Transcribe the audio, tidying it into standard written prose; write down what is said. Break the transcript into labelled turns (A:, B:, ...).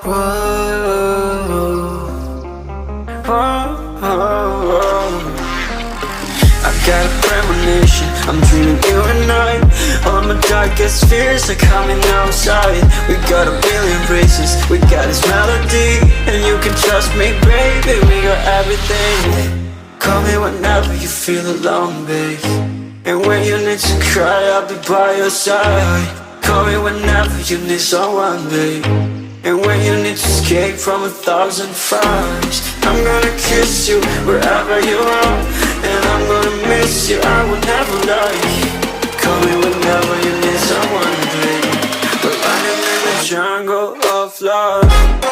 A: Whoa, whoa. I got a premonition, I'm dreaming you and I. All my darkest fears are coming outside. We got a billion races, we got this melody. And you can trust me, baby, we got everything. Call me whenever you feel alone, babe. And when you need to cry, I'll be by your side. Call me whenever you need someone, babe. And when you need to escape from 1,000 fires, I'm gonna kiss you wherever you are. And I'm gonna miss you, I will never lie. Call me whenever you need someone, babe. We're running in the jungle of love.